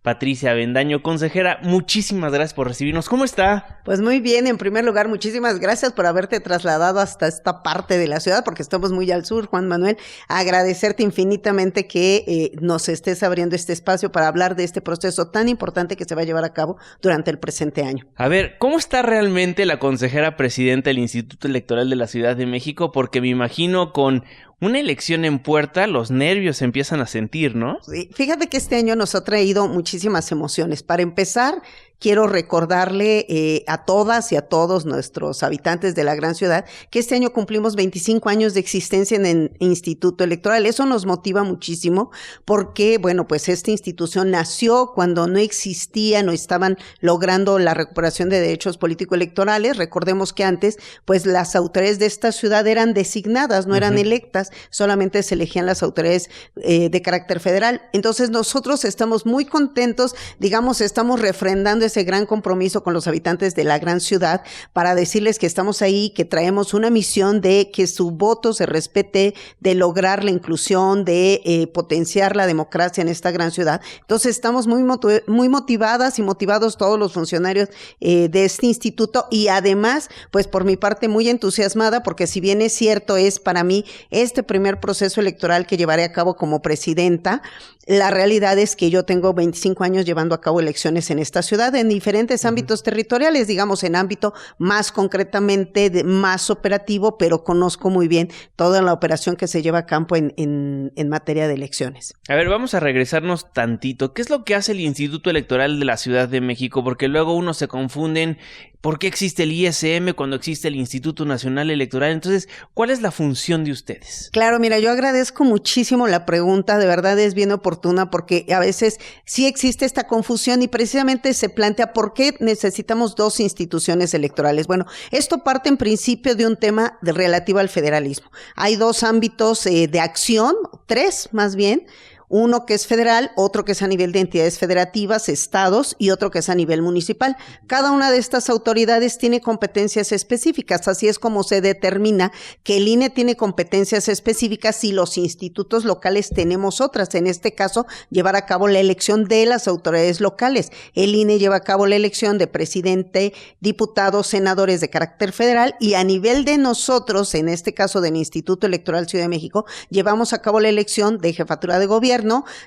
Patricia Avendaño. Consejera, muchísimas gracias por recibirnos. ¿Cómo está? Pues muy bien, en primer lugar, muchísimas gracias por haberte trasladado hasta esta parte de la ciudad, porque estamos muy al sur, Juan Manuel. Agradecerte infinitamente que nos estés abriendo este espacio para hablar de este proceso tan importante que se va a llevar a cabo durante el presente año. A ver, ¿cómo está realmente la consejera presidenta del Instituto Electoral de la Ciudad de México? Porque me imagino con una elección en puerta, los nervios se empiezan a sentir, ¿no? Sí, fíjate que este año nos ha traído muchísimas emociones. Para empezar, quiero recordarle a todas y a todos nuestros habitantes de la gran ciudad que este año cumplimos 25 años de existencia en el Instituto Electoral. Eso nos motiva muchísimo porque, bueno, pues esta institución nació cuando no existía, no estaban logrando la recuperación de derechos político-electorales. Recordemos que antes, pues las autoridades de esta ciudad eran designadas, no eran electas, solamente se elegían las autoridades de carácter federal. Entonces nosotros estamos muy contentos, digamos, estamos refrendando ese gran compromiso con los habitantes de la gran ciudad para decirles que estamos ahí, que traemos una misión de que su voto se respete, de lograr la inclusión, de potenciar la democracia en esta gran ciudad. Entonces estamos muy motivadas y motivados todos los funcionarios de este instituto y además, pues por mi parte muy entusiasmada porque si bien es cierto, es para mí este primer proceso electoral que llevaré a cabo como presidenta, la realidad es que yo tengo 25 años llevando a cabo elecciones en esta ciudad en diferentes ámbitos territoriales, digamos en ámbito más concretamente, más operativo, pero conozco muy bien toda la operación que se lleva a cabo en materia de elecciones. A ver, vamos a regresarnos tantito. ¿Qué es lo que hace el Instituto Electoral de la Ciudad de México? Porque luego uno se confunden. ¿Por qué existe el ISM cuando existe el Instituto Nacional Electoral? Entonces, ¿cuál es la función de ustedes? Claro, mira, yo agradezco muchísimo la pregunta, de verdad es bien oportuna porque a veces sí existe esta confusión y precisamente se plantea por qué necesitamos dos instituciones electorales. Bueno, esto parte en principio de un tema relativo al federalismo. Hay dos ámbitos de acción, tres más bien. Uno que es federal, otro que es a nivel de entidades federativas, estados y otro que es a nivel municipal. Cada una de estas autoridades tiene competencias específicas, así es como se determina que el INE tiene competencias específicas y los institutos locales tenemos otras. En este caso, llevar a cabo la elección de las autoridades locales. El INE lleva a cabo la elección de presidente, diputados, senadores de carácter federal y a nivel de nosotros, en este caso del Instituto Electoral Ciudad de México, llevamos a cabo la elección de jefatura de gobierno,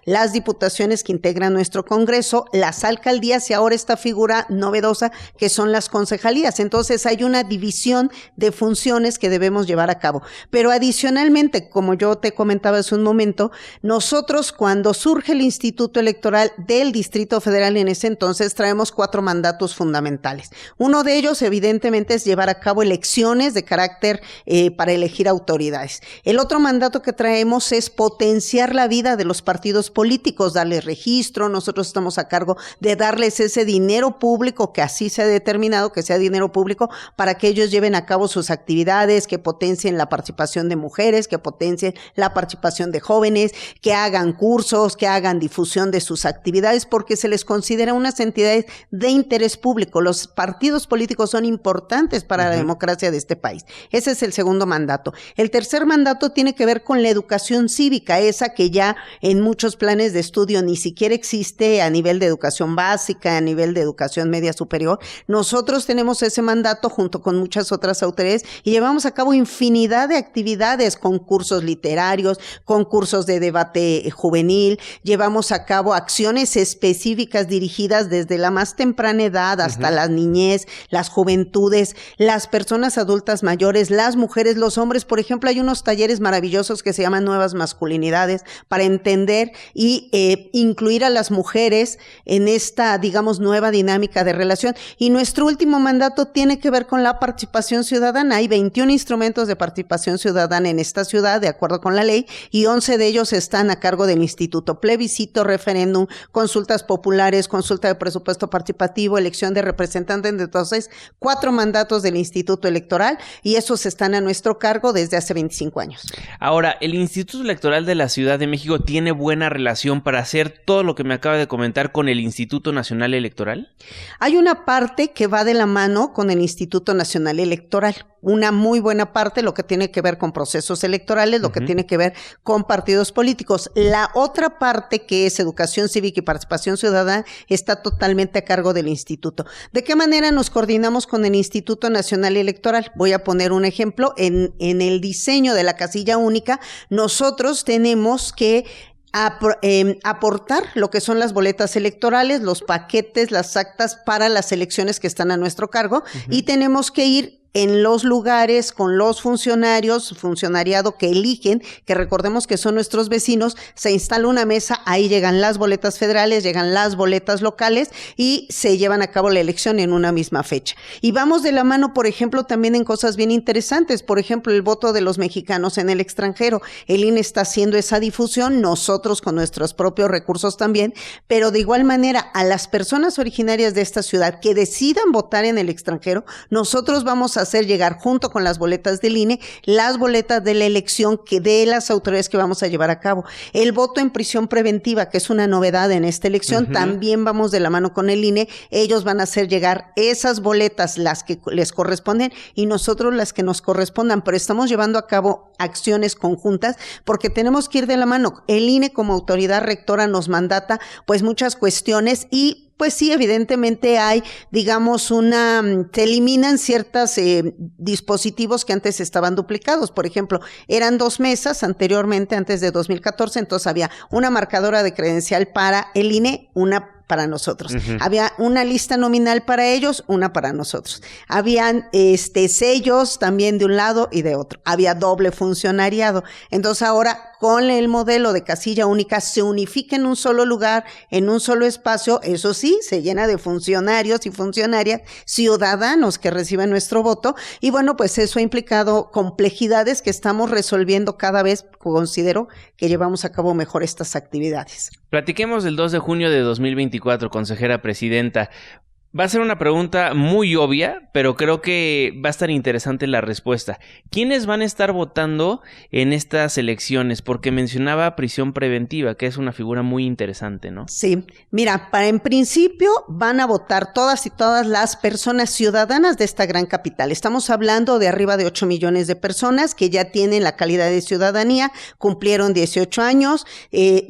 las diputaciones que integran nuestro Congreso, las alcaldías y ahora esta figura novedosa que son las concejalías. Entonces hay una división de funciones que debemos llevar a cabo. Pero adicionalmente, como yo te comentaba hace un momento, nosotros cuando surge el Instituto Electoral del Distrito Federal en ese entonces traemos 4 mandatos fundamentales. Uno de ellos evidentemente es llevar a cabo elecciones de carácter para elegir autoridades. El otro mandato que traemos es potenciar la vida de los partidos políticos, darles registro. Nosotros estamos a cargo de darles ese dinero público que así se ha determinado que sea dinero público para que ellos lleven a cabo sus actividades, que potencien la participación de mujeres, que potencien la participación de jóvenes, que hagan cursos, que hagan difusión de sus actividades, porque se les considera unas entidades de interés público. Los partidos políticos son importantes para la democracia de este país. Ese es el segundo mandato. El tercer mandato tiene que ver con la educación cívica, esa que ya en muchos planes de estudio ni siquiera existe a nivel de educación básica, a nivel de educación media superior. Nosotros tenemos ese mandato junto con muchas otras autoridades y llevamos a cabo infinidad de actividades, concursos literarios, concursos de debate juvenil, llevamos a cabo acciones específicas dirigidas desde la más temprana edad hasta la niñez, las juventudes, las personas adultas mayores, las mujeres, los hombres. Por ejemplo, hay unos talleres maravillosos que se llaman Nuevas Masculinidades para entender y incluir a las mujeres en esta, digamos, nueva dinámica de relación. Y nuestro último mandato tiene que ver con la participación ciudadana. Hay 21 instrumentos de participación ciudadana en esta ciudad, de acuerdo con la ley, y 11 de ellos están a cargo del instituto. Plebiscito, referéndum, consultas populares, consulta de presupuesto participativo, elección de representantes. Entonces, 4 mandatos del Instituto Electoral y esos están a nuestro cargo desde hace 25 años. Ahora, el Instituto Electoral de la Ciudad de México tiene buena relación para hacer todo lo que me acaba de comentar con el Instituto Nacional Electoral? Hay una parte que va de la mano con el Instituto Nacional Electoral. una muy buena parte lo que tiene que ver con procesos electorales, lo que tiene que ver con partidos políticos. La otra parte, que es educación cívica y participación ciudadana, está totalmente a cargo del instituto. ¿De qué manera nos coordinamos con el Instituto Nacional Electoral? Voy a poner un ejemplo. En el diseño de la casilla única, nosotros tenemos que aportar lo que son las boletas electorales, los paquetes, las actas para las elecciones que están a nuestro cargo, y tenemos que ir en los lugares con los funcionariado que eligen, que recordemos que son nuestros vecinos, se instala una mesa, ahí llegan las boletas federales, llegan las boletas locales y se llevan a cabo la elección en una misma fecha. Y vamos de la mano, por ejemplo, también en cosas bien interesantes, por ejemplo, el voto de los mexicanos en el extranjero. El INE está haciendo esa difusión, nosotros con nuestros propios recursos también, pero de igual manera a las personas originarias de esta ciudad que decidan votar en el extranjero, nosotros vamos a hacer llegar junto con las boletas del INE, las boletas de la elección que de las autoridades que vamos a llevar a cabo. El voto en prisión preventiva, que es una novedad en esta elección, también vamos de la mano con el INE. Ellos van a hacer llegar esas boletas, las que les corresponden, y nosotros las que nos correspondan, pero estamos llevando a cabo acciones conjuntas porque tenemos que ir de la mano. El INE como autoridad rectora nos mandata pues muchas cuestiones y pues sí, evidentemente hay, digamos, se eliminan ciertos dispositivos que antes estaban duplicados. Por ejemplo, eran 2 mesas anteriormente, antes de 2014, entonces había una marcadora de credencial para el INE, una para nosotros. Había una lista nominal para ellos, una para nosotros. Habían sellos también de un lado y de otro. Había doble funcionariado. Entonces ahora con el modelo de casilla única se unifica en un solo lugar, en un solo espacio. Eso sí, se llena de funcionarios y funcionarias, ciudadanos que reciben nuestro voto. Y bueno, pues eso ha implicado complejidades que estamos resolviendo cada vez. Considero que llevamos a cabo mejor estas actividades. Platiquemos del 2 de junio de 2024, consejera presidenta. Va a ser una pregunta muy obvia, pero creo que va a estar interesante la respuesta. ¿Quiénes van a estar votando en estas elecciones? Porque mencionaba prisión preventiva, que es una figura muy interesante, ¿no? Sí, mira, en principio van a votar todas y todas las personas ciudadanas de esta gran capital. Estamos hablando de arriba de 8 millones de personas que ya tienen la calidad de ciudadanía, cumplieron 18 años,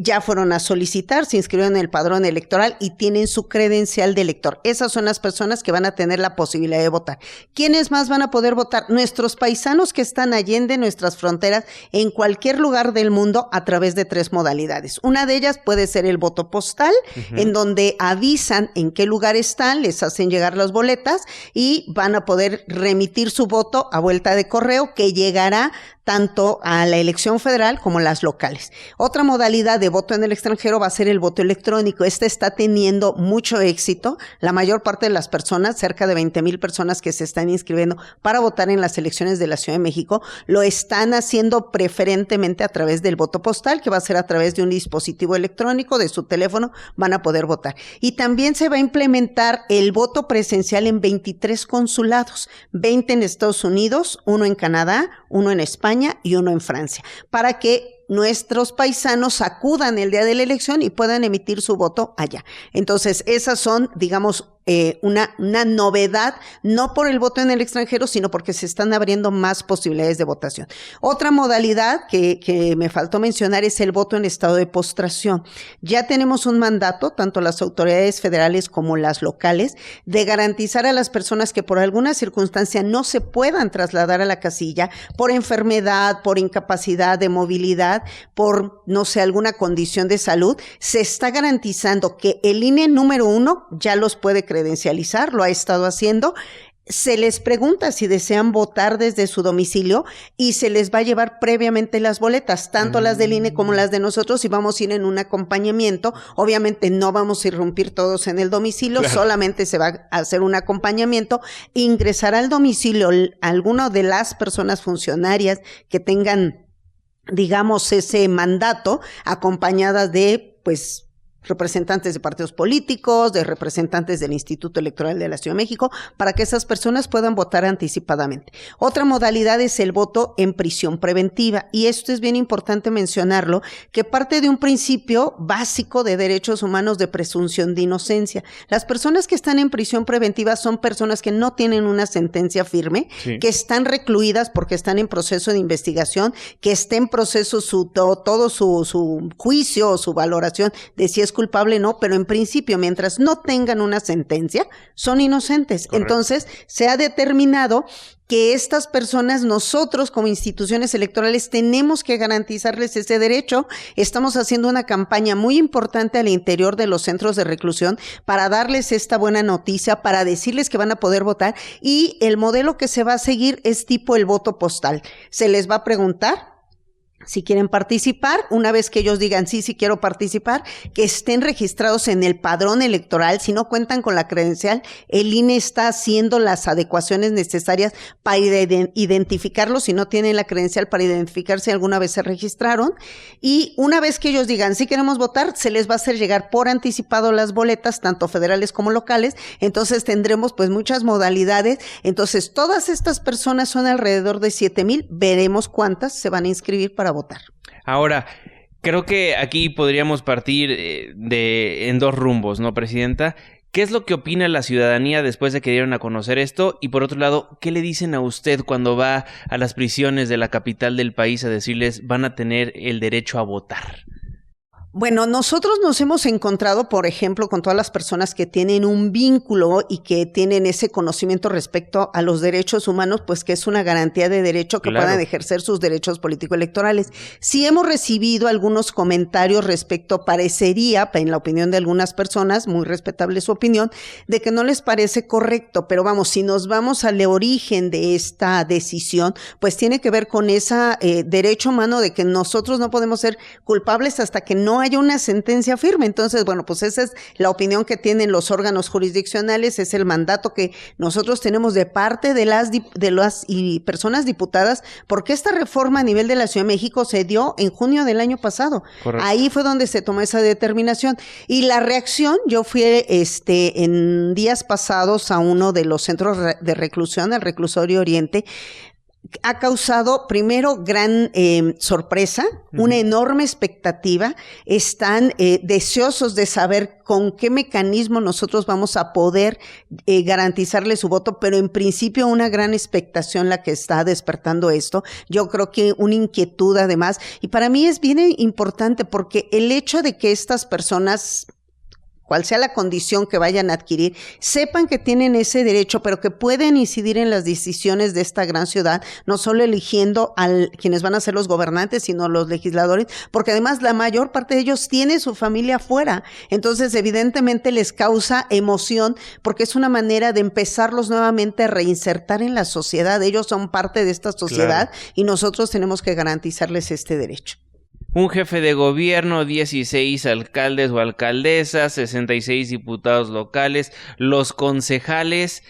ya fueron a solicitar, se inscribieron en el padrón electoral y tienen su credencial de elector. Esas son las personas que van a tener la posibilidad de votar. ¿Quiénes más van a poder votar? Nuestros paisanos que están allende nuestras fronteras en cualquier lugar del mundo a través de 3 modalidades. Una de ellas puede ser el voto postal, en donde avisan en qué lugar están, les hacen llegar las boletas y van a poder remitir su voto a vuelta de correo que llegará tanto a la elección federal como las locales. Otra modalidad de voto en el extranjero va a ser el voto electrónico. Este está teniendo mucho éxito. La mayor parte de las personas, cerca de 20,000 personas que se están inscribiendo para votar en las elecciones de la Ciudad de México, lo están haciendo preferentemente a través del voto postal, que va a ser a través de un dispositivo electrónico, de su teléfono, van a poder votar. Y también se va a implementar el voto presencial en 23 consulados, 20 en Estados Unidos, 1 en Canadá, 1 en España y 1 en Francia, para que nuestros paisanos acudan el día de la elección y puedan emitir su voto allá. Entonces, esas son, digamos, una novedad, no por el voto en el extranjero, sino porque se están abriendo más posibilidades de votación. Otra modalidad que me faltó mencionar es el voto en estado de postración. Ya tenemos un mandato, tanto las autoridades federales como las locales, de garantizar a las personas que por alguna circunstancia no se puedan trasladar a la casilla, por enfermedad, por incapacidad de movilidad, por, no sé, alguna condición de salud, se está garantizando que el INE número 1 ya los puede credencializar, lo ha estado haciendo. Se les pregunta si desean votar desde su domicilio y se les va a llevar previamente las boletas, tanto las del INE como las de nosotros, y vamos a ir en un acompañamiento. Obviamente no vamos a irrumpir todos en el domicilio, claro. Solamente se va a hacer un acompañamiento. Ingresará al domicilio alguna de las personas funcionarias que tengan, digamos, ese mandato, acompañadas de, pues, representantes de partidos políticos, de representantes del Instituto Electoral de la Ciudad de México, para que esas personas puedan votar anticipadamente. Otra modalidad es el voto en prisión preventiva, y esto es bien importante mencionarlo, que parte de un principio básico de derechos humanos de presunción de inocencia. Las personas que están en prisión preventiva son personas que no tienen una sentencia firme, sí, que están recluidas porque están en proceso de investigación, que está en proceso todo su juicio o su valoración de si es culpable o no, pero en principio, mientras no tengan una sentencia, son inocentes. Correcto. Entonces, se ha determinado que estas personas, nosotros como instituciones electorales, tenemos que garantizarles ese derecho. Estamos haciendo una campaña muy importante al interior de los centros de reclusión para darles esta buena noticia, para decirles que van a poder votar, y el modelo que se va a seguir es tipo el voto postal. Se les va a preguntar si quieren participar. Una vez que ellos digan sí quiero participar, que estén registrados en el padrón electoral. Si no cuentan con la credencial, el INE está haciendo las adecuaciones necesarias para identificarlos si no tienen la credencial, para identificar si alguna vez se registraron. Y una vez que ellos digan sí queremos votar, se les va a hacer llegar por anticipado las boletas, tanto federales como locales. Entonces tendremos pues muchas modalidades. Entonces todas estas personas son alrededor de 7,000. Veremos cuántas se van a inscribir para votar. Ahora, creo que aquí podríamos partir en dos rumbos, ¿no, Presidenta? ¿Qué es lo que opina la ciudadanía después de que dieron a conocer esto? Y por otro lado, ¿qué le dicen a usted cuando va a las prisiones de la capital del país a decirles van a tener el derecho a votar? Bueno, nosotros nos hemos encontrado, por ejemplo, con todas las personas que tienen un vínculo y que tienen ese conocimiento respecto a los derechos humanos, pues que es una garantía de derecho que puedan ejercer sus derechos político-electorales. Sí hemos recibido algunos comentarios respecto, parecería, en la opinión de algunas personas, muy respetable su opinión, de que no les parece correcto, pero vamos, si nos vamos al origen de esta decisión, pues tiene que ver con ese derecho humano de que nosotros no podemos ser culpables hasta que no haya una sentencia firme. Entonces, bueno, pues esa es la opinión que tienen los órganos jurisdiccionales, es el mandato que nosotros tenemos de parte de las personas diputadas, porque esta reforma a nivel de la Ciudad de México se dio en junio del año pasado. Correcto. Ahí fue donde se tomó esa determinación. Y la reacción, yo fui en días pasados a uno de los centros de reclusión, al Reclusorio Oriente, ha causado primero gran sorpresa, una enorme expectativa. Están deseosos de saber con qué mecanismo nosotros vamos a poder garantizarle su voto, pero en principio una gran expectación la que está despertando esto. Yo creo que una inquietud además, y para mí es bien importante porque el hecho de que estas personas, cual sea la condición que vayan a adquirir, sepan que tienen ese derecho, pero que pueden incidir en las decisiones de esta gran ciudad, no solo eligiendo a quienes van a ser los gobernantes, sino los legisladores, porque además la mayor parte de ellos tiene su familia afuera. Entonces, evidentemente les causa emoción, porque es una manera de empezarlos nuevamente a reinsertar en la sociedad. Ellos son parte de esta sociedad, claro, y nosotros tenemos que garantizarles este derecho. Un jefe de gobierno, 16 alcaldes o alcaldesas, 66 diputados locales, los concejales.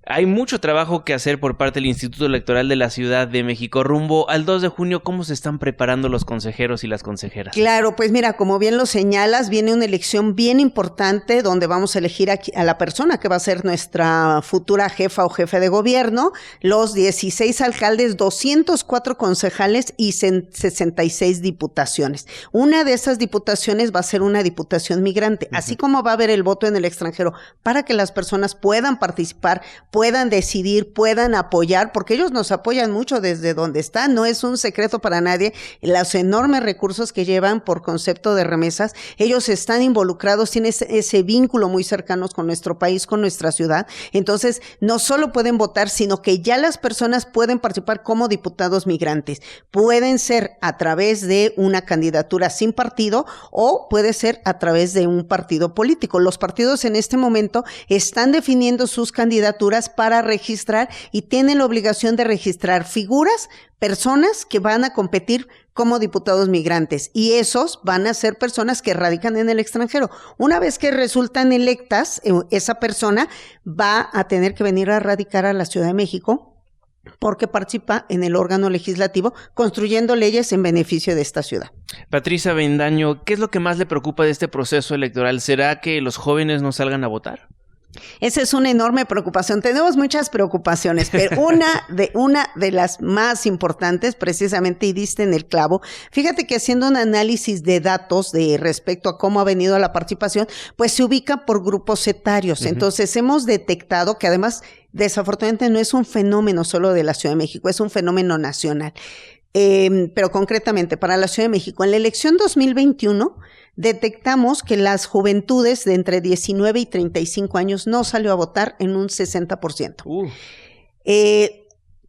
Hay mucho trabajo que hacer por parte del Instituto Electoral de la Ciudad de México. Rumbo al 2 de junio, ¿cómo se están preparando los consejeros y las consejeras? Claro, pues mira, como bien lo señalas, viene una elección bien importante donde vamos a elegir a la persona que va a ser nuestra futura jefa o jefe de gobierno, los 16 alcaldes, 204 concejales y 66 diputaciones. Una de esas diputaciones va a ser una diputación migrante, así como va a haber el voto en el extranjero, para que las personas puedan participar, puedan decidir, puedan apoyar, porque ellos nos apoyan mucho desde donde están. No es un secreto para nadie los enormes recursos que llevan por concepto de remesas. Ellos están involucrados, tienen ese vínculo muy cercano con nuestro país, con nuestra ciudad. Entonces, no solo pueden votar, sino que ya las personas pueden participar como diputados migrantes. Pueden ser a través de una candidatura sin partido o puede ser a través de un partido político. Los partidos en este momento están definiendo sus candidaturas para registrar y tienen la obligación de registrar figuras, personas que van a competir como diputados migrantes, y esos van a ser personas que radican en el extranjero. Una vez que resultan electas, esa persona va a tener que venir a radicar a la Ciudad de México porque participa en el órgano legislativo construyendo leyes en beneficio de esta ciudad. Patricia Avendaño, ¿qué es lo que más le preocupa de este proceso electoral? ¿Será que los jóvenes no salgan a votar? Esa es una enorme preocupación. Tenemos muchas preocupaciones, pero una de las más importantes, precisamente, y diste en el clavo, fíjate que haciendo un análisis de datos de respecto a cómo ha venido la participación, pues se ubica por grupos etarios. Entonces hemos detectado que además, desafortunadamente, no es un fenómeno solo de la Ciudad de México, es un fenómeno nacional. Pero concretamente para la Ciudad de México, en la elección 2021 detectamos que las juventudes de entre 19 y 35 años no salió a votar en un 60%.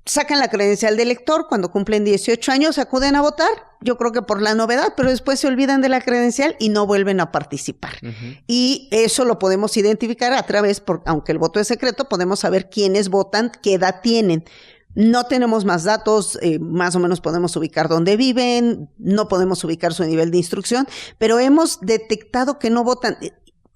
Sacan la credencial de elector, cuando cumplen 18 años acuden a votar, yo creo que por la novedad, pero después se olvidan de la credencial y no vuelven a participar. Y eso lo podemos identificar a través, aunque el voto es secreto, podemos saber quiénes votan, qué edad tienen. No tenemos más datos, más o menos podemos ubicar dónde viven, no podemos ubicar su nivel de instrucción, pero hemos detectado que no votan.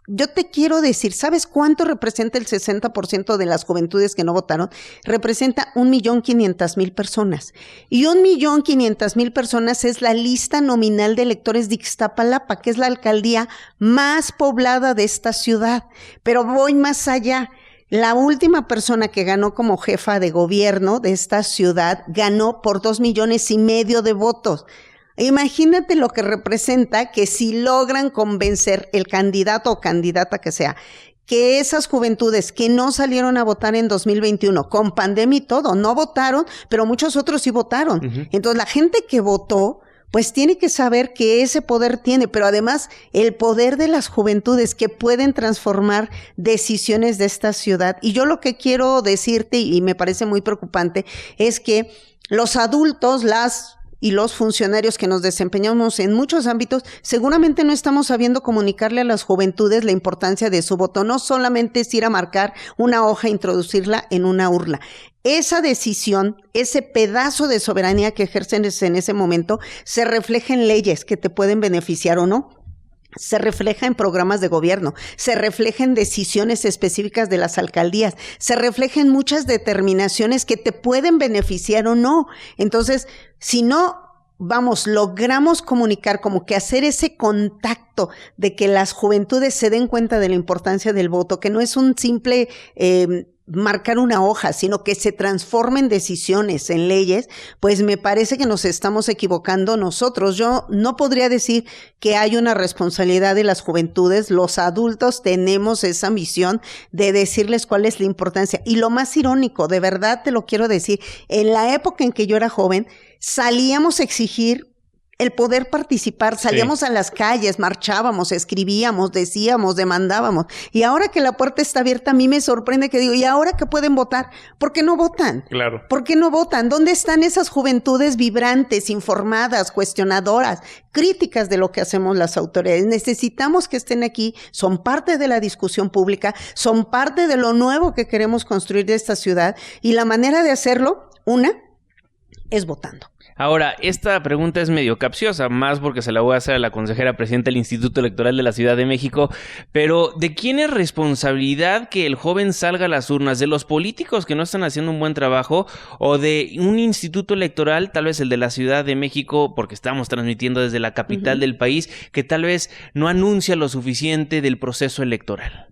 Yo te quiero decir, ¿sabes cuánto representa el 60% de las juventudes que no votaron? Representa 1,500,000 personas. Y 1,500,000 personas es la lista nominal de electores de Ixtapalapa, que es la alcaldía más poblada de esta ciudad. Pero voy más allá. La última persona que ganó como jefa de gobierno de esta ciudad ganó por 2,5 millones de votos. Imagínate lo que representa que si logran convencer el candidato o candidata que sea, que esas juventudes que no salieron a votar en 2021, con pandemia y todo, no votaron, pero muchos otros sí votaron. Entonces la gente que votó, pues tiene que saber que ese poder tiene, pero además el poder de las juventudes que pueden transformar decisiones de esta ciudad. Y yo lo que quiero decirte, y me parece muy preocupante, es que los adultos, y los funcionarios que nos desempeñamos en muchos ámbitos, seguramente no estamos sabiendo comunicarle a las juventudes la importancia de su voto. No solamente es ir a marcar una hoja e introducirla en una urna. Esa decisión, ese pedazo de soberanía que ejercen en ese momento, se refleja en leyes que te pueden beneficiar o no. Se refleja en programas de gobierno, se refleja en decisiones específicas de las alcaldías, se refleja en muchas determinaciones que te pueden beneficiar o no. Entonces, si no, logramos comunicar, como que hacer ese contacto de que las juventudes se den cuenta de la importancia del voto, que no es un simple marcar una hoja, sino que se transformen decisiones en leyes, pues me parece que nos estamos equivocando nosotros. Yo no podría decir que hay una responsabilidad de las juventudes. Los adultos tenemos esa misión de decirles cuál es la importancia. Y lo más irónico, de verdad te lo quiero decir, en la época en que yo era joven, salíamos a exigir el poder participar, salíamos a las calles, marchábamos, escribíamos, decíamos, demandábamos. Y ahora que la puerta está abierta, a mí me sorprende que digo, ¿y ahora que pueden votar? ¿Por qué no votan? Claro. ¿Por qué no votan? ¿Dónde están esas juventudes vibrantes, informadas, cuestionadoras, críticas de lo que hacemos las autoridades? Necesitamos que estén aquí, son parte de la discusión pública, son parte de lo nuevo que queremos construir de esta ciudad, y la manera de hacerlo, es votando. Ahora, esta pregunta es medio capciosa, más porque se la voy a hacer a la consejera presidenta del Instituto Electoral de la Ciudad de México, pero ¿de quién es responsabilidad que el joven salga a las urnas? ¿De los políticos que no están haciendo un buen trabajo o de un instituto electoral, tal vez el de la Ciudad de México, porque estamos transmitiendo desde la capital del país, que tal vez no anuncia lo suficiente del proceso electoral?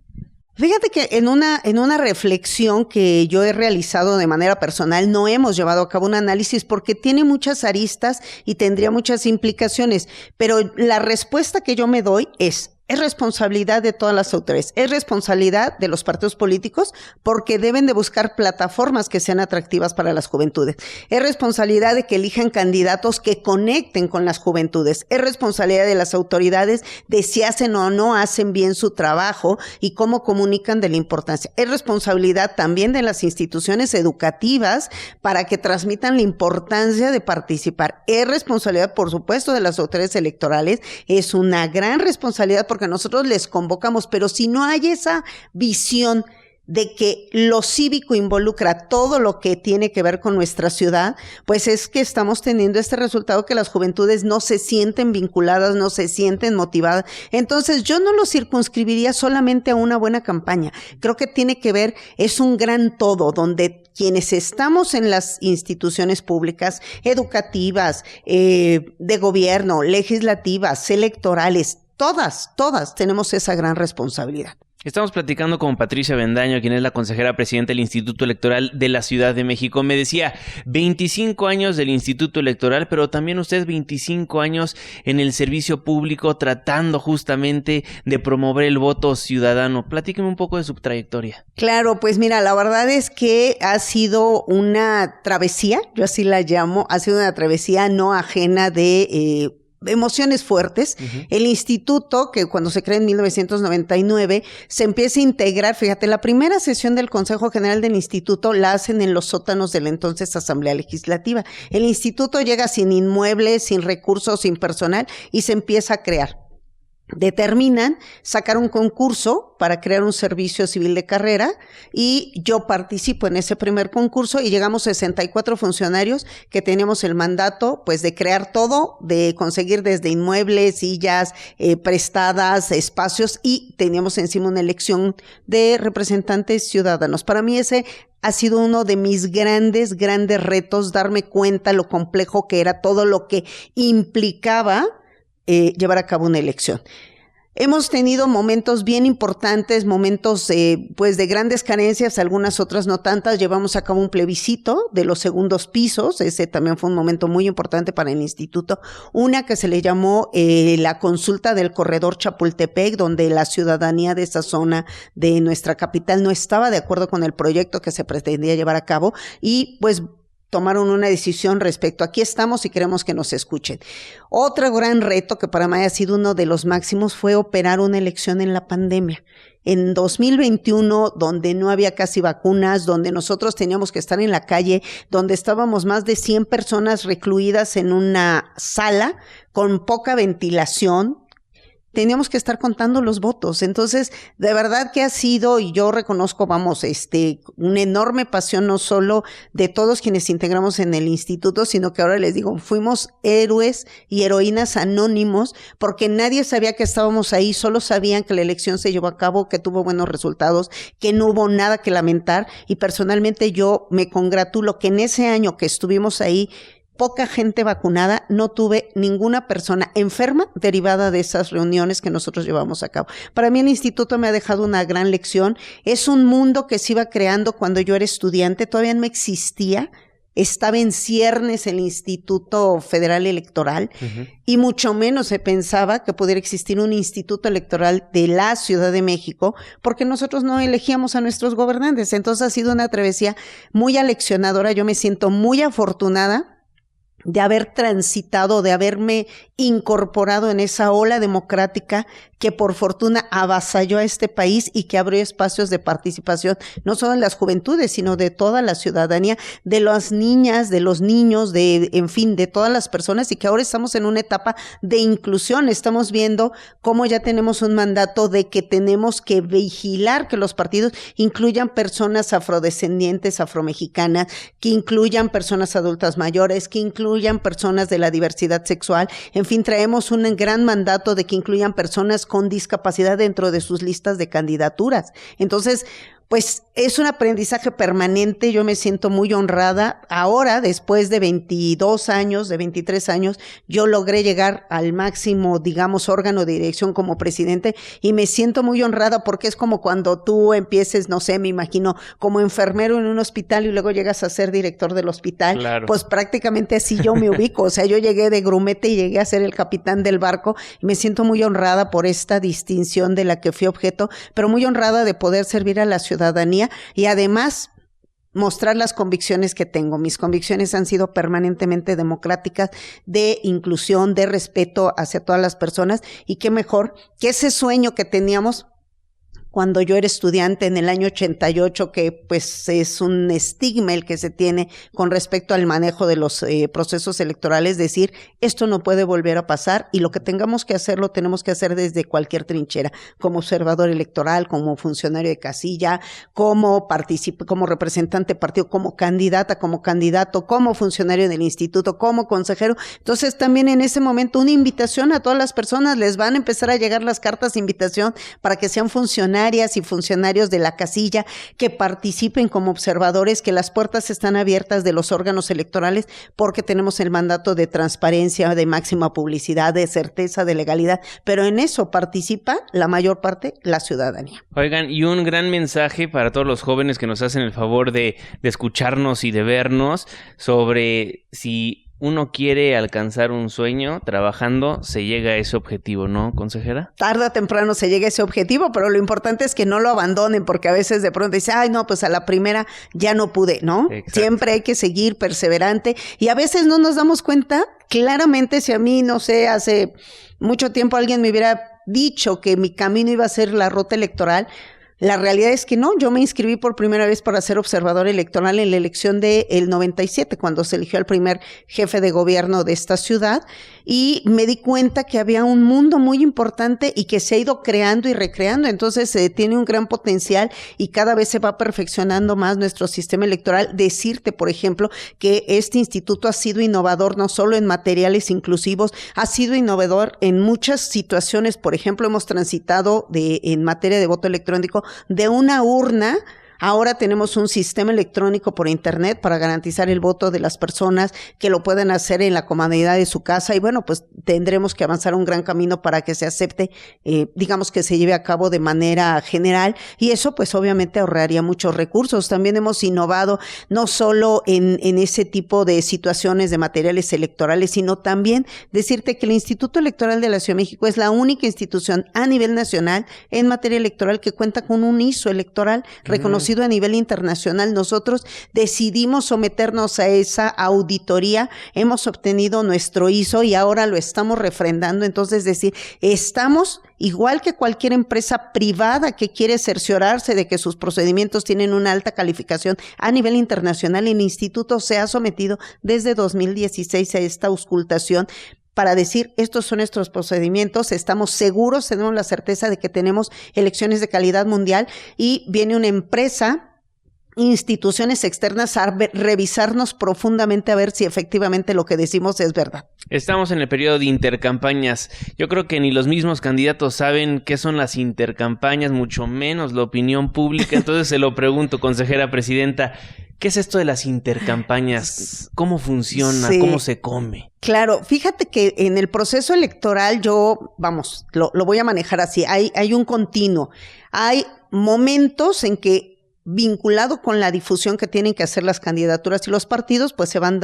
Fíjate que en una reflexión que yo he realizado de manera personal, no hemos llevado a cabo un análisis porque tiene muchas aristas y tendría muchas implicaciones, pero la respuesta que yo me doy es responsabilidad de todas las autoridades, es responsabilidad de los partidos políticos porque deben de buscar plataformas que sean atractivas para las juventudes, es responsabilidad de que elijan candidatos que conecten con las juventudes, es responsabilidad de las autoridades de si hacen o no hacen bien su trabajo y cómo comunican de la importancia, es responsabilidad también de las instituciones educativas para que transmitan la importancia de participar, es responsabilidad por supuesto de las autoridades electorales, es una gran responsabilidad porque nosotros les convocamos, pero si no hay esa visión de que lo cívico involucra todo lo que tiene que ver con nuestra ciudad, pues es que estamos teniendo este resultado que las juventudes no se sienten vinculadas, no se sienten motivadas. Entonces yo no lo circunscribiría solamente a una buena campaña. Creo que tiene que ver, es un gran todo, donde quienes estamos en las instituciones públicas, educativas, de gobierno, legislativas, electorales, todas tenemos esa gran responsabilidad. Estamos platicando con Patricia Avendaño, quien es la consejera presidenta del Instituto Electoral de la Ciudad de México. Me decía, 25 años del Instituto Electoral, pero también usted 25 años en el servicio público tratando justamente de promover el voto ciudadano. Platíqueme un poco de su trayectoria. Claro, pues mira, la verdad es que ha sido una travesía, yo así la llamo, ha sido una travesía no ajena de emociones fuertes. Uh-huh. El instituto, que cuando se crea en 1999, se empieza a integrar, fíjate, la primera sesión del Consejo General del Instituto la hacen en los sótanos de la entonces Asamblea Legislativa. El instituto llega sin inmuebles, sin recursos, sin personal, y se empieza a crear. Determinan sacar un concurso para crear un servicio civil de carrera y yo participo en ese primer concurso y llegamos 64 funcionarios que teníamos el mandato pues de crear todo, de conseguir desde inmuebles, sillas, prestadas, espacios y teníamos encima una elección de representantes ciudadanos. Para mí ese ha sido uno de mis grandes retos, darme cuenta lo complejo que era todo lo que implicaba llevar a cabo una elección. Hemos tenido momentos bien importantes, momentos pues de grandes carencias, algunas otras no tantas. Llevamos a cabo un plebiscito de los segundos pisos, ese también fue un momento muy importante para el instituto. Una que se le llamó la consulta del corredor Chapultepec, donde la ciudadanía de esa zona de nuestra capital no estaba de acuerdo con el proyecto que se pretendía llevar a cabo y pues tomaron una decisión respecto a aquí estamos y queremos que nos escuchen. Otro gran reto que para mí ha sido uno de los máximos fue operar una elección en la pandemia. En 2021, donde no había casi vacunas, donde nosotros teníamos que estar en la calle, donde estábamos más de 100 personas recluidas en una sala con poca ventilación, teníamos que estar contando los votos. Entonces, de verdad que ha sido, y yo reconozco, una enorme pasión no solo de todos quienes integramos en el instituto, sino que ahora les digo, fuimos héroes y heroínas anónimos, porque nadie sabía que estábamos ahí, solo sabían que la elección se llevó a cabo, que tuvo buenos resultados, que no hubo nada que lamentar, y personalmente yo me congratulo que en ese año que estuvimos ahí, poca gente vacunada, no tuve ninguna persona enferma derivada de esas reuniones que nosotros llevamos a cabo. Para mí el instituto me ha dejado una gran lección. Es un mundo que se iba creando cuando yo era estudiante, todavía no existía. Estaba en ciernes el Instituto Federal Electoral y mucho menos se pensaba que pudiera existir un instituto electoral de la Ciudad de México porque nosotros no elegíamos a nuestros gobernantes. Entonces ha sido una travesía muy aleccionadora. Yo me siento muy afortunada de haber transitado, de haberme incorporado en esa ola democrática que por fortuna avasalló a este país y que abrió espacios de participación, no solo en las juventudes, sino de toda la ciudadanía, de las niñas, de los niños, en fin, de todas las personas y que ahora estamos en una etapa de inclusión. Estamos viendo cómo ya tenemos un mandato de que tenemos que vigilar que los partidos incluyan personas afrodescendientes, afromexicanas, que incluyan personas adultas mayores, que incluyan personas de la diversidad sexual. En fin, traemos un gran mandato de que incluyan personas con discapacidad dentro de sus listas de candidaturas. Entonces, pues es un aprendizaje permanente. Yo me siento muy honrada. Ahora, después de 22 años, de 23 años, yo logré llegar al máximo, digamos, órgano de dirección como presidente y me siento muy honrada porque es como cuando tú empieces, no sé, me imagino, como enfermero en un hospital y luego llegas a ser director del hospital. Claro. Pues prácticamente así yo me ubico. O sea, yo llegué de grumete y llegué a ser el capitán del barco y me siento muy honrada por esta distinción de la que fui objeto, pero muy honrada de poder servir a la ciudadanía y además mostrar las convicciones que tengo. Mis convicciones han sido permanentemente democráticas, de inclusión, de respeto hacia todas las personas y qué mejor que ese sueño que teníamos cuando yo era estudiante en el año 88, que pues es un estigma el que se tiene con respecto al manejo de los procesos electorales, decir, esto no puede volver a pasar y lo que tengamos que hacer, lo tenemos que hacer desde cualquier trinchera, como observador electoral, como funcionario de casilla, como representante de partido, como candidata, como candidato, como funcionario del instituto, como consejero. Entonces también en ese momento una invitación a todas las personas, les van a empezar a llegar las cartas de invitación para que sean funcionarios y funcionarios de la casilla, que participen como observadores, que las puertas están abiertas de los órganos electorales porque tenemos el mandato de transparencia, de máxima publicidad, de certeza, de legalidad, pero en eso participa la mayor parte la ciudadanía. Oigan, y un gran mensaje para todos los jóvenes que nos hacen el favor de escucharnos y de vernos sobre si uno quiere alcanzar un sueño, trabajando se llega a ese objetivo, ¿no, consejera? Tarde o temprano se llega a ese objetivo, pero lo importante es que no lo abandonen, porque a veces de pronto dicen, ay, no, pues a la primera ya no pude, ¿no? Exacto. Siempre hay que seguir perseverante y a veces no nos damos cuenta. Claramente, si a mí, no sé, hace mucho tiempo alguien me hubiera dicho que mi camino iba a ser la ruta electoral, la realidad es que no. Yo me inscribí por primera vez para ser observador electoral en la elección del 97, cuando se eligió al primer jefe de gobierno de esta ciudad, y me di cuenta que había un mundo muy importante y que se ha ido creando y recreando. Entonces tiene un gran potencial y cada vez se va perfeccionando más nuestro sistema electoral. Decirte, por ejemplo, que este instituto ha sido innovador no solo en materiales inclusivos, ha sido innovador en muchas situaciones. Por ejemplo, hemos transitado en materia de voto electrónico de una urna. Ahora tenemos un sistema electrónico por internet para garantizar el voto de las personas que lo pueden hacer en la comodidad de su casa y bueno, pues tendremos que avanzar un gran camino para que se acepte, digamos que se lleve a cabo de manera general y eso pues obviamente ahorraría muchos recursos. También hemos innovado no solo en ese tipo de situaciones de materiales electorales, sino también decirte que el Instituto Electoral de la Ciudad de México es la única institución a nivel nacional en materia electoral que cuenta con un ISO electoral reconocido a nivel internacional. Nosotros decidimos someternos a esa auditoría, hemos obtenido nuestro ISO y ahora lo estamos refrendando. Entonces, decir, estamos igual que cualquier empresa privada que quiere cerciorarse de que sus procedimientos tienen una alta calificación a nivel internacional. El instituto se ha sometido desde 2016 a esta auscultación para decir, estos son nuestros procedimientos, estamos seguros, tenemos la certeza de que tenemos elecciones de calidad mundial y viene una empresa, instituciones externas a revisarnos profundamente a ver si efectivamente lo que decimos es verdad. Estamos en el periodo de intercampañas. Yo creo que ni los mismos candidatos saben qué son las intercampañas, mucho menos la opinión pública. Entonces se lo pregunto, consejera presidenta, ¿qué es esto de las intercampañas? ¿Cómo funciona? Sí. ¿Cómo se come? Claro, fíjate que en el proceso electoral yo, lo voy a manejar así, hay un continuo. Hay momentos en que vinculado con la difusión que tienen que hacer las candidaturas y los partidos, pues se van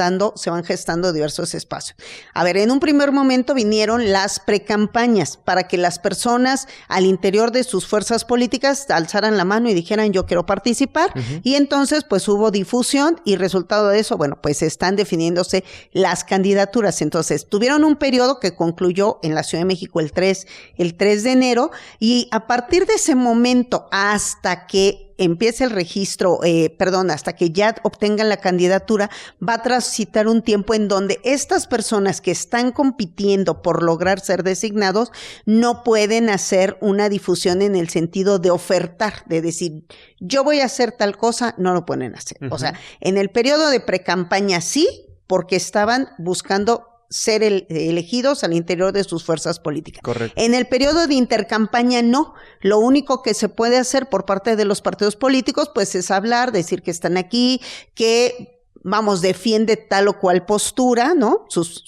gestando diversos espacios. A ver, en un primer momento vinieron las precampañas para que las personas al interior de sus fuerzas políticas alzaran la mano y dijeran yo quiero participar, y entonces pues hubo difusión y resultado de eso, bueno, pues están definiéndose las candidaturas. Entonces tuvieron un periodo que concluyó en la Ciudad de México el 3 de enero y a partir de ese momento hasta que empiece el registro, hasta que ya obtengan la candidatura, va a transitar un tiempo en donde estas personas que están compitiendo por lograr ser designados no pueden hacer una difusión en el sentido de ofertar, de decir, yo voy a hacer tal cosa, no lo pueden hacer. O sea, en el periodo de precampaña sí, porque estaban buscando ser elegidos al interior de sus fuerzas políticas. Correcto. En el periodo de intercampaña no. Lo único que se puede hacer por parte de los partidos políticos pues es hablar, decir que están aquí, que defiende tal o cual postura, ¿no? Sus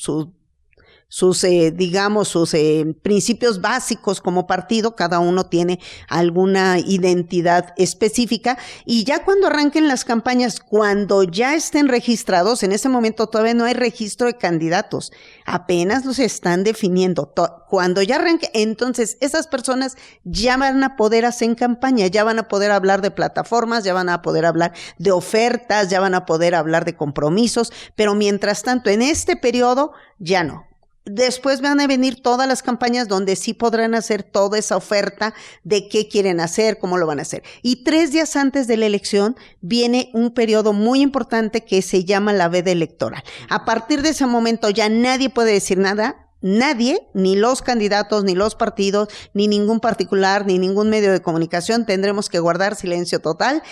principios básicos como partido, cada uno tiene alguna identidad específica, y ya cuando arranquen las campañas, cuando ya estén registrados, en ese momento todavía no hay registro de candidatos, apenas los están definiendo. Cuando ya arranque, entonces esas personas ya van a poder hacer campaña, ya van a poder hablar de plataformas, ya van a poder hablar de ofertas, ya van a poder hablar de compromisos, pero mientras tanto, en este periodo, ya no. Después van a venir todas las campañas donde sí podrán hacer toda esa oferta de qué quieren hacer, cómo lo van a hacer. Y 3 días antes de la elección viene un periodo muy importante que se llama la veda electoral. A partir de ese momento ya nadie puede decir nada. Nadie, ni los candidatos, ni los partidos, ni ningún particular, ni ningún medio de comunicación, tendremos que guardar silencio total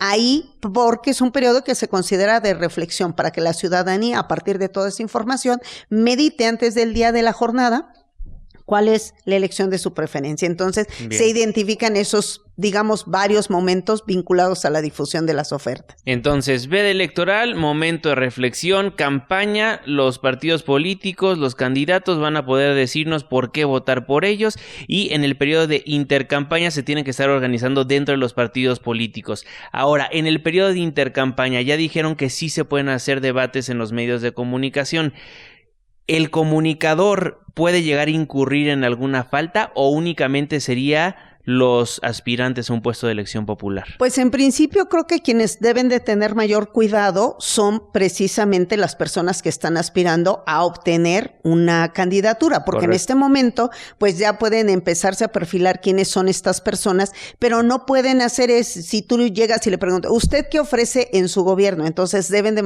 ahí, porque es un periodo que se considera de reflexión para que la ciudadanía, a partir de toda esa información, medite antes del día de la jornada cuál es la elección de su preferencia. Entonces, se identifican esos, digamos, varios momentos vinculados a la difusión de las ofertas. Entonces, veda electoral, momento de reflexión, campaña, los partidos políticos, los candidatos van a poder decirnos por qué votar por ellos, y en el periodo de intercampaña se tienen que estar organizando dentro de los partidos políticos. Ahora, en el periodo de intercampaña ya dijeron que sí se pueden hacer debates en los medios de comunicación. ¿El comunicador puede llegar a incurrir en alguna falta o únicamente sería los aspirantes a un puesto de elección popular? Pues en principio creo que quienes deben de tener mayor cuidado son precisamente las personas que están aspirando a obtener una candidatura, porque en este momento pues ya pueden empezarse a perfilar quiénes son estas personas, pero no pueden hacer si tú llegas y le preguntas, ¿usted qué ofrece en su gobierno? Entonces deben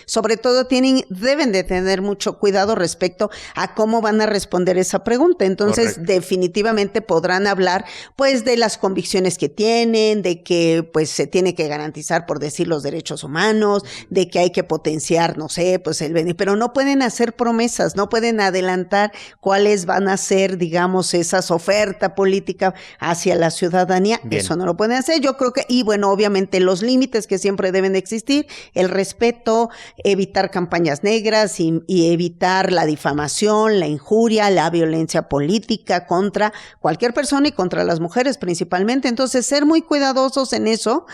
sobre todo deben de tener mucho cuidado respecto a cómo van a responder esa pregunta. Entonces definitivamente podrán hablar pues de las convicciones que tienen, de que pues se tiene que garantizar, por decir, los derechos humanos, de que hay que potenciar, no sé, pues el beneficio, pero no pueden hacer promesas, no pueden adelantar cuáles van a ser, digamos, esas ofertas políticas hacia la ciudadanía. Bien. Eso no lo pueden hacer. Yo creo que, y bueno, obviamente los límites que siempre deben de existir, el respeto, evitar campañas negras y evitar la difamación, la injuria, la violencia política contra cualquier persona y contra las mujeres principalmente. Entonces, ser muy cuidadosos en eso.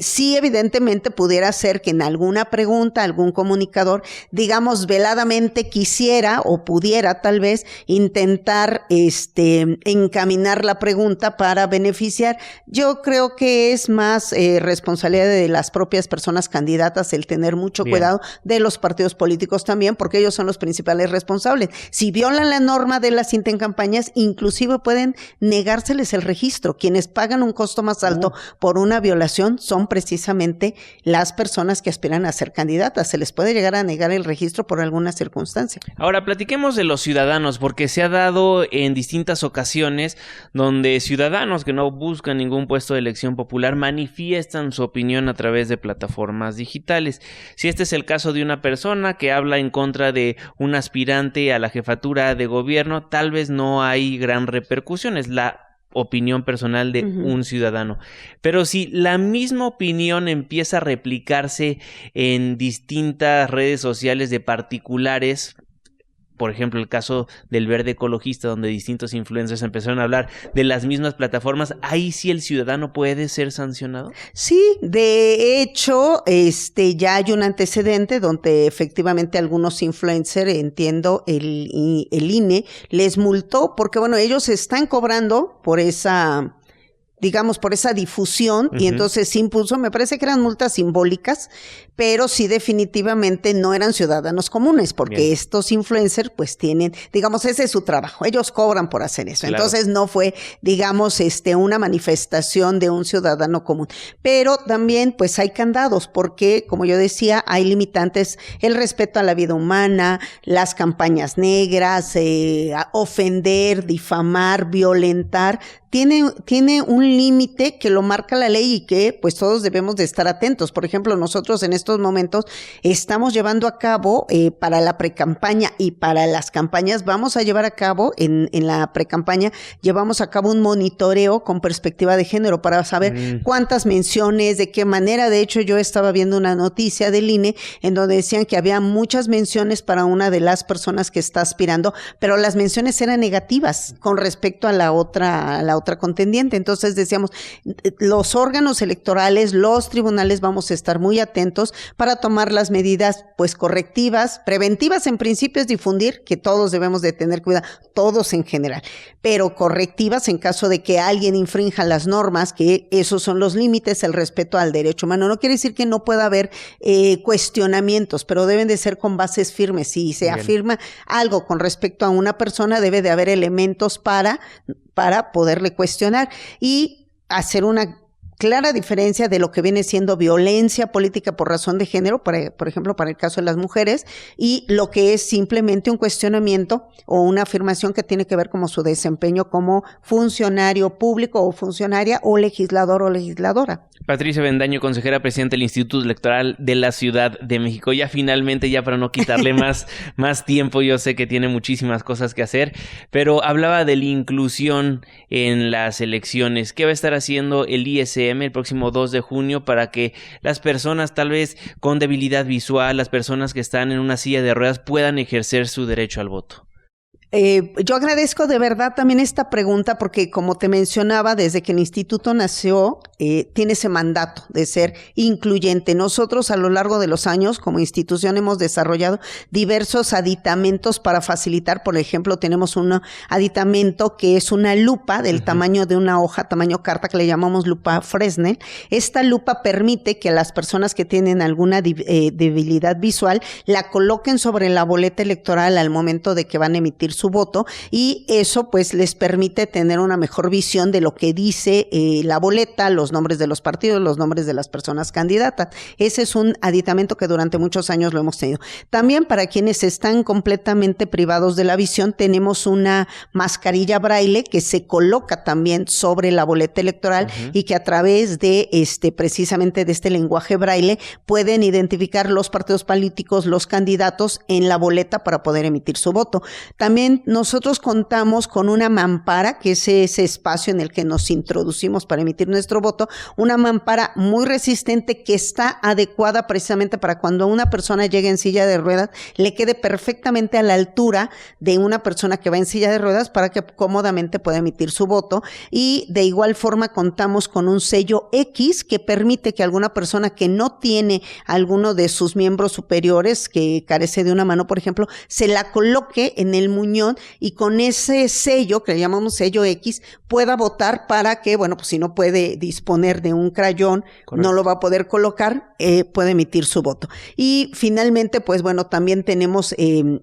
Sí, evidentemente pudiera ser que en alguna pregunta algún comunicador, digamos, veladamente quisiera o pudiera tal vez intentar encaminar la pregunta para beneficiar. Yo creo que es más responsabilidad de las propias personas candidatas el tener mucho cuidado, de los partidos políticos también, porque ellos son los principales responsables. Si violan la norma de las intercampañas, inclusive pueden negárseles el registro. Quienes pagan un costo más alto por una violación son precisamente las personas que aspiran a ser candidatas. Se les puede llegar a negar el registro por alguna circunstancia. Ahora, platiquemos de los ciudadanos, porque se ha dado en distintas ocasiones donde ciudadanos que no buscan ningún puesto de elección popular manifiestan su opinión a través de plataformas digitales. Si este es el caso de una persona que habla en contra de un aspirante a la jefatura de gobierno, tal vez no hay gran repercusión. Es la opinión personal de un ciudadano. Pero si la misma opinión empieza a replicarse en distintas redes sociales de particulares, por ejemplo, el caso del Verde Ecologista, donde distintos influencers empezaron a hablar de las mismas plataformas, ¿ahí sí el ciudadano puede ser sancionado? Sí, de hecho, ya hay un antecedente donde efectivamente algunos influencers, entiendo, el INE les multó, porque bueno, ellos están cobrando por esa, digamos, por esa difusión, y entonces se impuso, me parece que eran multas simbólicas, pero sí definitivamente no eran ciudadanos comunes, porque estos influencers pues tienen, digamos, ese es su trabajo, ellos cobran por hacer eso. Claro. Entonces no fue, digamos, una manifestación de un ciudadano común. Pero también pues hay candados, porque como yo decía, hay limitantes, el respeto a la vida humana, las campañas negras, ofender, difamar, violentar, tiene un límite que lo marca la ley y que pues todos debemos de estar atentos. Por ejemplo, nosotros en estos momentos estamos llevando a cabo para la precampaña y para las campañas, vamos a llevar a cabo en la precampaña, llevamos a cabo un monitoreo con perspectiva de género para saber cuántas menciones, de qué manera. De hecho, yo estaba viendo una noticia del INE en donde decían que había muchas menciones para una de las personas que está aspirando, pero las menciones eran negativas con respecto a la otra contendiente. Entonces Entonces decíamos, los órganos electorales, los tribunales vamos a estar muy atentos para tomar las medidas pues correctivas, preventivas en principio es difundir que todos debemos de tener cuidado, todos en general, pero correctivas en caso de que alguien infrinja las normas, que esos son los límites, el respeto al derecho humano. No quiere decir que no pueda haber cuestionamientos, pero deben de ser con bases firmes. Si se afirma algo con respecto a una persona, debe de haber elementos para poderle cuestionar y hacer una clara diferencia de lo que viene siendo violencia política por razón de género, por ejemplo, para el caso de las mujeres, y lo que es simplemente un cuestionamiento o una afirmación que tiene que ver con su desempeño como funcionario público o funcionaria o legislador o legisladora. Patricia Avendaño, consejera presidenta del Instituto Electoral de la Ciudad de México. Ya finalmente, ya para no quitarle más tiempo, yo sé que tiene muchísimas cosas que hacer, pero hablaba de la inclusión en las elecciones. ¿Qué va a estar haciendo el ISM el próximo 2 de junio para que las personas tal vez con debilidad visual, las personas que están en una silla de ruedas puedan ejercer su derecho al voto? Yo agradezco de verdad también esta pregunta porque, como te mencionaba, desde que el instituto nació, tiene ese mandato de ser incluyente. Nosotros a lo largo de los años como institución hemos desarrollado diversos aditamentos para facilitar. Por ejemplo, tenemos un aditamento que es una lupa del tamaño de una hoja, tamaño carta, que le llamamos lupa Fresnel. Esta lupa permite que las personas que tienen alguna debilidad visual la coloquen sobre la boleta electoral al momento de que van a emitir su voto, y eso pues les permite tener una mejor visión de lo que dice la boleta, los nombres de los partidos, los nombres de las personas candidatas. Ese es un aditamento que durante muchos años lo hemos tenido. También para quienes están completamente privados de la visión, tenemos una mascarilla braille que se coloca también sobre la boleta electoral y que a través de precisamente de este lenguaje braille pueden identificar los partidos políticos, los candidatos en la boleta para poder emitir su voto. También nosotros contamos con una mampara, que es ese espacio en el que nos introducimos para emitir nuestro voto, una mampara muy resistente que está adecuada precisamente para cuando una persona llegue en silla de ruedas, le quede perfectamente a la altura de una persona que va en silla de ruedas para que cómodamente pueda emitir su voto. Y de igual forma contamos con un sello X que permite que alguna persona que no tiene alguno de sus miembros superiores, que carece de una mano, por ejemplo, se la coloque en el muñón y con ese sello, que le llamamos sello X, pueda votar para que, bueno, pues si no puede disponer de un crayón, correcto, no lo va a poder colocar, puede emitir su voto. Y finalmente, pues bueno, también tenemos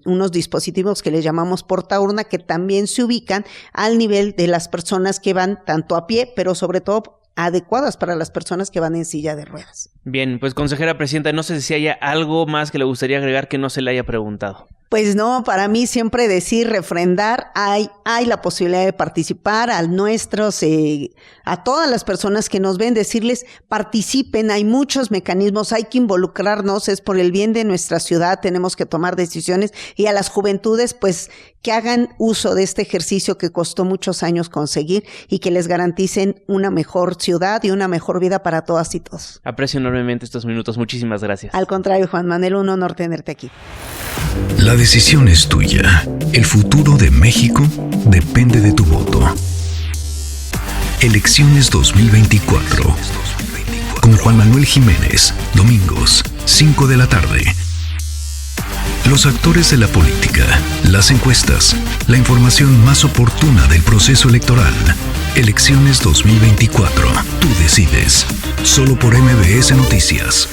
unos dispositivos que le llamamos portaurna, que también se ubican al nivel de las personas que van tanto a pie, pero sobre todo adecuadas para las personas que van en silla de ruedas. Bien, pues consejera presidenta, no sé si haya algo más que le gustaría agregar que no se le haya preguntado. Pues no, para mí siempre decir, refrendar, hay la posibilidad de participar, a todas las personas que nos ven, decirles participen, hay muchos mecanismos, hay que involucrarnos, es por el bien de nuestra ciudad, tenemos que tomar decisiones, y a las juventudes pues que hagan uso de este ejercicio que costó muchos años conseguir y que les garanticen una mejor ciudad y una mejor vida para todas y todos. Aprecio enormemente estos minutos, muchísimas gracias. Al contrario, Juan Manuel, un honor tenerte aquí. La decisión es tuya. El futuro de México depende de tu voto. Elecciones 2024. Con Juan Manuel Jiménez, domingos, 5 de la tarde. Los actores de la política, las encuestas, la información más oportuna del proceso electoral. Elecciones 2024. Tú decides. Solo por MBS Noticias.